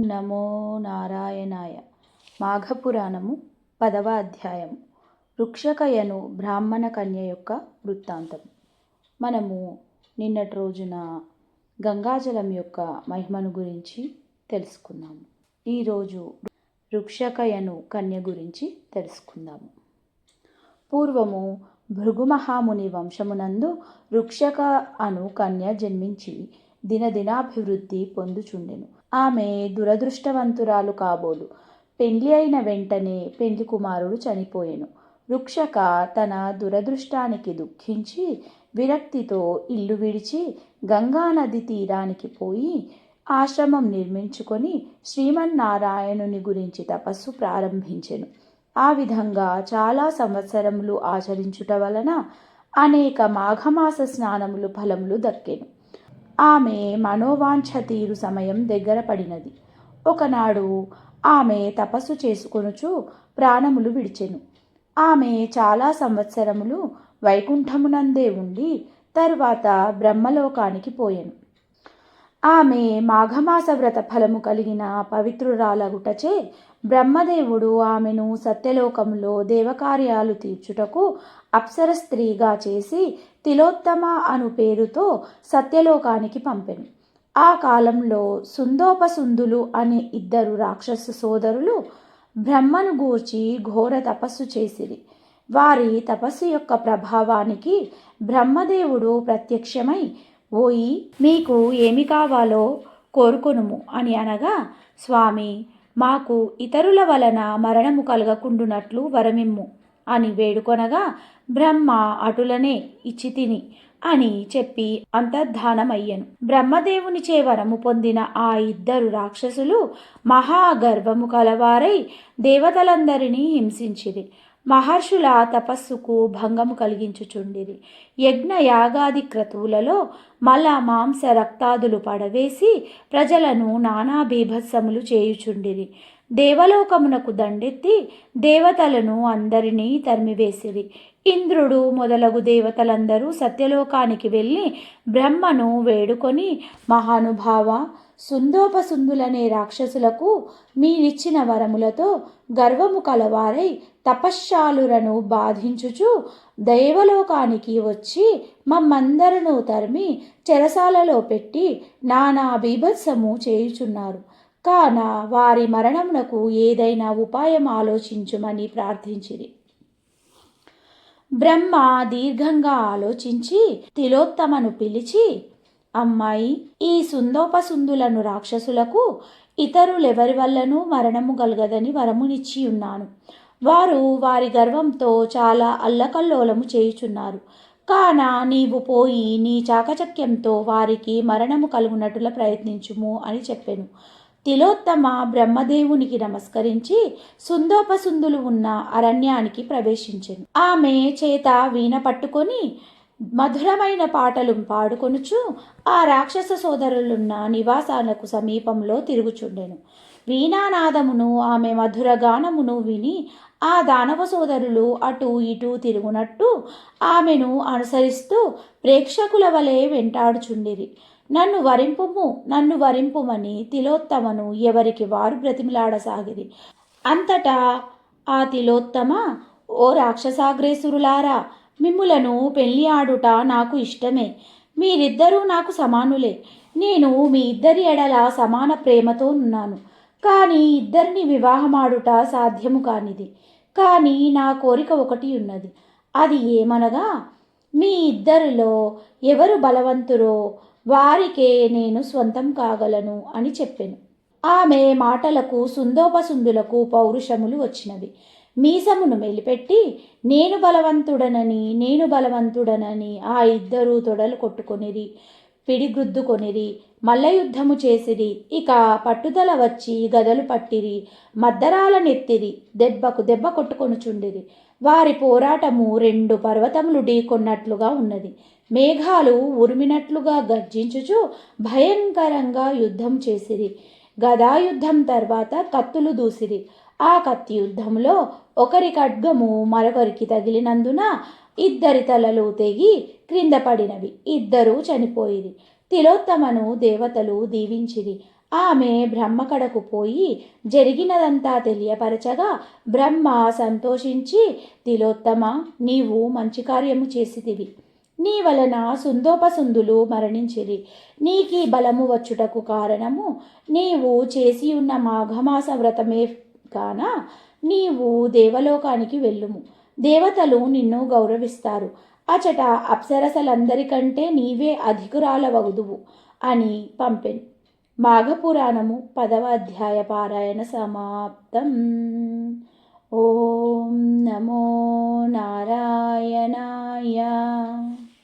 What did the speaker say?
నమో నారాయణాయ. మాఘపురాణము 10వ అధ్యాయము. రుక్షకయను బ్రాహ్మణ కన్య యొక్క వృత్తాంతం. మనము నిన్నటి రోజున గంగాజలం యొక్క మహిమను గురించి తెలుసుకున్నాము. ఈరోజు రుక్షకయను కన్య గురించి తెలుసుకుందాము. పూర్వము భృగుమహాముని వంశమునందు రుక్షక అను కన్య జన్మించి దినదినాభివృద్ధి పొందుచుండెను. ఆమె దురదృష్టవంతురాలు కాబోలు. పెండ్లి అయిన వెంటనే పెండ్లి కుమారుడు చనిపోయెను. రుక్షక తన దురదృష్టానికి దుఃఖించి విరక్తితో ఇల్లు విడిచి గంగానది తీరానికి పోయి ఆశ్రమం నిర్మించుకొని శ్రీమన్నారాయణుని గురించి తపస్సు ప్రారంభించెను. ఆ విధంగా చాలా సంవత్సరములు ఆచరించుట వలన అనేక మాఘమాస స్నానములు ఫలములు దక్కెను. ఆమె మనోవాంఛ తీరు సమయం దగ్గర పడినది. ఒకనాడు ఆమె తపస్సు చేసుకొనుచు ప్రాణములు విడిచెను. ఆమె చాలా సంవత్సరములు వైకుంఠమునందే ఉండి తరువాత బ్రహ్మలోకానికి పోయెను. ఆమె మాఘమాస వ్రత ఫలము కలిగిన పవిత్రురాలగుటచే బ్రహ్మదేవుడు ఆమెను సత్యలోకములో దేవకార్యాలు తీర్చుటకు అప్సర స్త్రీగా చేసి తిలోత్తమ అను పేరుతో సత్యలోకానికి పంపెను. ఆ కాలంలో సుందోపసుందులు అనే 2 రాక్షస సోదరులు బ్రహ్మను గూర్చి ఘోర తపస్సు చేసిరి. వారి తపస్సు యొక్క ప్రభావానికి బ్రహ్మదేవుడు ప్రత్యక్షమై, ఓయి మీకు ఏమి కావాలో కోరుకొనుము అని అనగా, స్వామి, మాకు ఇతరుల వలన మరణము కలగకుండునట్లు వరమిమ్ము అని వేడుకొనగా, బ్రహ్మ అటులనే ఇచ్చితిని అని చెప్పి అంతర్ధానమయ్యను. బ్రహ్మదేవునిచే వరము పొందిన ఆ 2 రాక్షసులు మహాగర్వము కలవారై దేవతలందరినీ హింసించిరి. మహర్షుల తపస్సుకు భంగము కలిగించుచుండిరి. యజ్ఞ యాగాది క్రతువులలో మల మాంస రక్తాదులు పడవేసి ప్రజలను నానా బీభత్సములు చేయుచుండిరి. దేవలోకమునకు దండెత్తి దేవతలను అందరినీ తరిమివేసిరి. ఇంద్రుడు మొదలగు దేవతలందరూ సత్యలోకానికి వెళ్ళి బ్రహ్మను వేడుకొని, మహానుభావ, సుందోపసుందులనే రాక్షసులకు మీరిచ్చిన వరములతో గర్వము కలవారై తపశ్శాలురను బాధించుచు దేవలోకానికి వచ్చి మమ్మందరను తరిమి చెరసాలలో పెట్టి నానా బీభత్సము చేయుచున్నారు. కాన వారి మరణమునకు ఏదైనా ఉపాయం ఆలోచించుమని ప్రార్థించిరి. బ్రహ్మ దీర్ఘంగా ఆలోచించి తిలోత్తమను పిలిచి, అమ్మాయి, ఈ సుందోపసుందులను రాక్షసులకు ఇతరులెవరి వల్లనూ మరణము కలగదని వరమునిచ్చి ఉన్నాను. వారు వారి గర్వంతో చాలా అల్లకల్లోలము చేయుచున్నారు. కాన నీవు పోయి నీ చాకచక్యంతో వారికి మరణము కలుగునట్టుల ప్రయత్నించుము అని చెప్పెను. తిలోత్తమ బ్రహ్మదేవునికి నమస్కరించి సుందోపసుందులు ఉన్న అరణ్యానికి ప్రవేశించెను. ఆమె చేత వీణ పట్టుకొని మధురమైన పాటలు పాడుకొనుచు ఆ రాక్షస సోదరులున్న నివాసాలకు సమీపంలో తిరుగుచుండెను. వీణానాదమును ఆమె మధుర గానమును విని ఆ దానవ సోదరులు అటు ఇటు తిరుగునట్టు ఆమెను అనుసరిస్తూ ప్రేక్షకుల వలె వెంటాడుచుండిరి. నన్ను వరింపుము, నన్ను వరింపుమని తిలోత్తమను ఎవరికి వారు బ్రతిమిలాడసాగిరి. అంతటా ఆ తిలోత్తమ, ఓ రాక్షసాగ్రేసురులారా, మిమ్ములను పెళ్లి ఆడుట నాకు ఇష్టమే. మీరిద్దరూ నాకు సమానులే. నేను మీ ఇద్దరి ఎడల సమాన ప్రేమతో ఉన్నాను. కానీ ఇద్దరిని వివాహమాడుట సాధ్యము కానిది. కానీ నా కోరిక ఒకటి ఉన్నది. అది ఏమనగా, మీ ఇద్దరిలో ఎవరు బలవంతురో వారికే నేను స్వంతం కాగలను అని చెప్పెను. ఆమె మాటలకు సుందోపసుందులకు పౌరుషములు వచ్చినవి. మీసమును మెలిపెట్టి, నేను బలవంతుడనని ఆ 2 తొడలు కొట్టుకొనిరి, పిడిగుద్దుకొనిరి, మల్లయుద్ధము చేసిరి. ఇక పట్టుదల వచ్చి గదలు పట్టిరి, మద్దరాలనెత్తిరి, దెబ్బకు దెబ్బ కొట్టుకొనుచుండిరి. వారి పోరాటము 2 పర్వతములు ఢీకొన్నట్లుగా ఉన్నది. మేఘాలు ఉరిమినట్లుగా గర్జించుచు భయంకరంగా యుద్ధం చేసిరి. గదాయుద్ధం తర్వాత కత్తులు దూసిరి. ఆ కత్తి యుద్ధంలో ఒకరి ఖడ్గము మరొకరికి తగిలినందున 2 తలలు తెగి క్రింద పడినవి. 2 చనిపోయిరి. తిలోత్తమను దేవతలు దీవించిరి. ఆమె బ్రహ్మ కడకు పోయి జరిగినదంతా తెలియపరచగా బ్రహ్మ సంతోషించి, తిలోత్తమ, నీవు మంచి కార్యము చేసితివి. నీ వలన సుందోపసుందులు మరణించిరి. నీకీ బలము వచ్చుటకు కారణము నీవు చేసి ఉన్న మాఘమాస వ్రతమే కాన. నీవు దేవలోకానికి వెళ్ళుము. దేవతలు నిన్ను గౌరవిస్తారు. అచట అప్సరసలందరికంటే నీవే అధికురాలవగుదువు అని పంపెను. మాఘపురాణము 10వ అధ్యాయ పారాయణ సమాప్తం. ఓం నమో నారాయణాయ.